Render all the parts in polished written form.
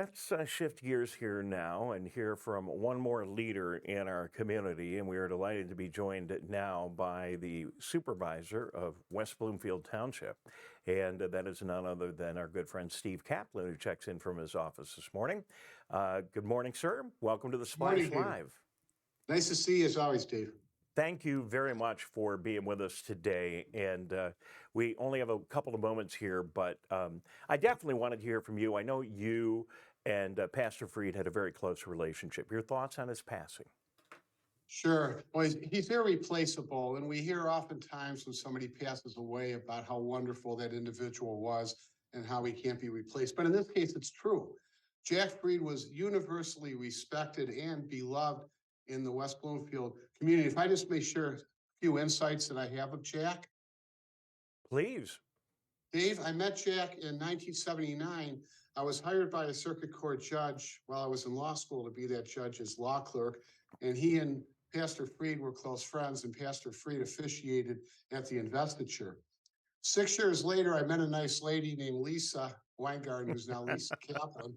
Let's shift gears here now and hear from one more leader in our community. And we are delighted to be joined now by the supervisor of West Bloomfield Township. And that is none other than our good friend Steve Kaplan, who checks in from his office this morning. Good morning, sir. Welcome to the Morning, Splash David. Live. Nice to see you as always, Dave. Thank you very much for being with us today. And we only have a couple of moments here, but I definitely wanted to hear from you. I know you and Pastor Freed had a very close relationship. Your thoughts on his passing? Sure. Well, he's irreplaceable. And we hear oftentimes when somebody passes away about how wonderful that individual was and how he can't be replaced. But in this case, it's true. Jack Freed was universally respected and beloved in the West Bloomfield community. If I just may share a few insights that I have of Jack. Please. Dave, I met Jack in 1979. I was hired by a circuit court judge while I was in law school to be that judge's law clerk. And he and Pastor Freed were close friends, and Pastor Freed officiated at the investiture. 6 years later, I met a nice lady named Lisa Weingarten, who's now Lisa Kaplan.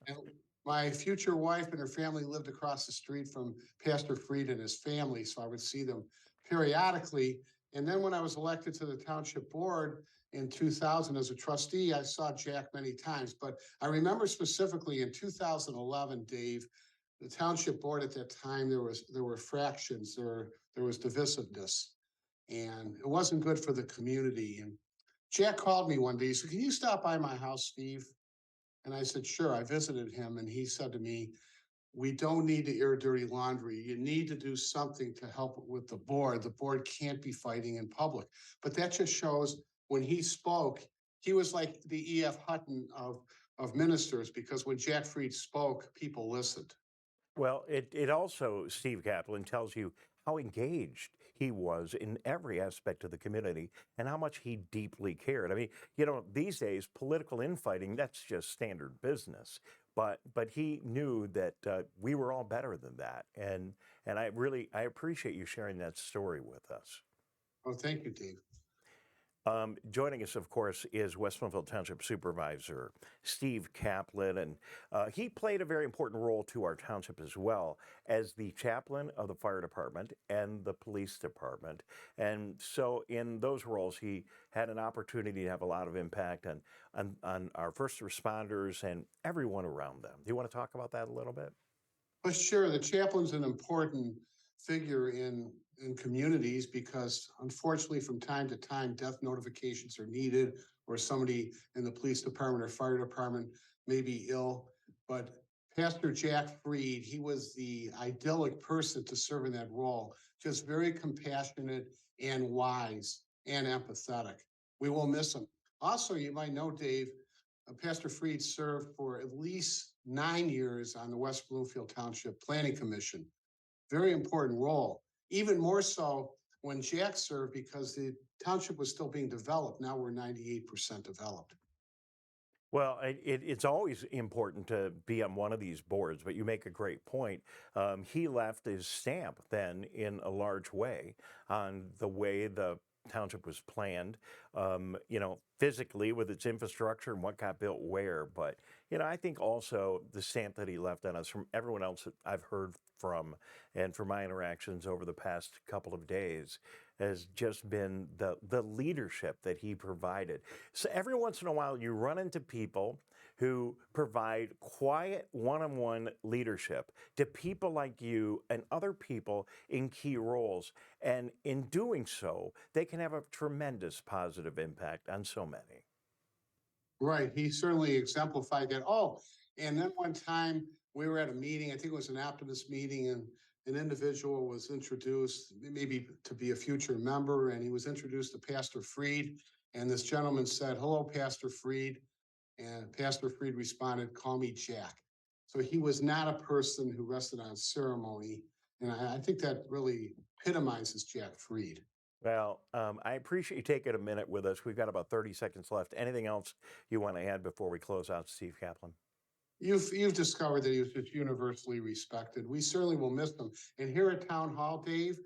And my future wife and her family lived across the street from Pastor Freed and his family, so I would see them periodically. And then when I was elected to the township board in 2000 as a trustee, I saw Jack many times. But I remember specifically in 2011, Dave, the township board at that time, there were fractions, there was divisiveness, and it wasn't good for the community. And Jack called me one day. He said, "Can you stop by my house, Steve?" And I said, "Sure." I visited him, and he said to me, "We don't need to air dirty laundry. You need to do something to help with the board. The board can't be fighting in public." But that just shows when he spoke, he was like the E.F. Hutton of ministers, because when Jack Freed spoke, people listened. Well, it also, Steve Kaplan, tells you how engaged he was in every aspect of the community and how much he deeply cared. I mean, these days, political infighting, that's just standard business. But he knew that we were all better than that. And I appreciate you sharing that story with us. Oh, thank you, Dave. Joining us, of course, is West Bloomfield Township Supervisor Steve Kaplan, and he played a very important role to our township as well as the chaplain of the fire department and the police department. And so, in those roles, he had an opportunity to have a lot of impact on our first responders and everyone around them. Do you want to talk about that a little bit? Well, sure. The chaplain's an important figure in communities because, unfortunately, from time to time, death notifications are needed, or somebody in the police department or fire department may be ill. But Pastor Jack Freed, he was the idyllic person to serve in that role, just very compassionate and wise and empathetic. We will miss him. Also, you might know, Dave, Pastor Freed served for at least 9 years on the West Bloomfield Township Planning Commission. Very important role, even more so when Jack served, because the township was still being developed. Now we're 98% developed. Well, it's always important to be on one of these boards, but you make a great point. He left his stamp then in a large way on the way the township was planned, physically with its infrastructure and what got built where. But, I think also the stamp that he left on us from everyone else that I've heard from and from my interactions over the past couple of days has just been the leadership that he provided. So every once in a while, you run into people who provide quiet one-on-one leadership to people like you and other people in key roles. And in doing so, they can have a tremendous positive impact on so many. Right. He certainly exemplified that. Oh, and then one time we were at a meeting, I think it was an activist meeting, and an individual was introduced, maybe to be a future member, and he was introduced to Pastor Freed. And this gentleman said, "Hello, Pastor Freed." And Pastor Freed responded, "Call me Jack." So he was not a person who rested on ceremony. And I think that really epitomizes Jack Freed. Well, I appreciate you taking a minute with us. We've got about 30 seconds left. Anything else you want to add before we close out, Steve Kaplan? You've discovered that he was just universally respected. We certainly will miss him. And here at Town Hall, Dave,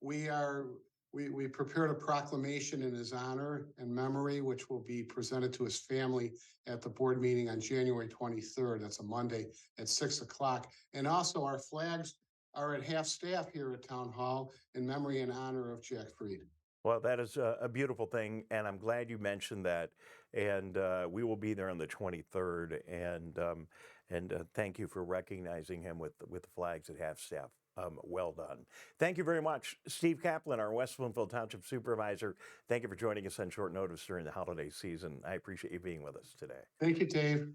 we are we prepared a proclamation in his honor and memory, which will be presented to his family at the board meeting on January 23rd. That's a Monday at 6 o'clock. And also our flags are at half staff here at Town Hall in memory and honor of Jack Freed. Well, that is a beautiful thing, and I'm glad you mentioned that. And we will be there on the 23rd. And thank you for recognizing him with the flags at half staff. Well done. Thank you very much, Steve Kaplan, our West Bloomfield Township Supervisor. Thank you for joining us on short notice during the holiday season. I appreciate you being with us today. Thank you, Dave.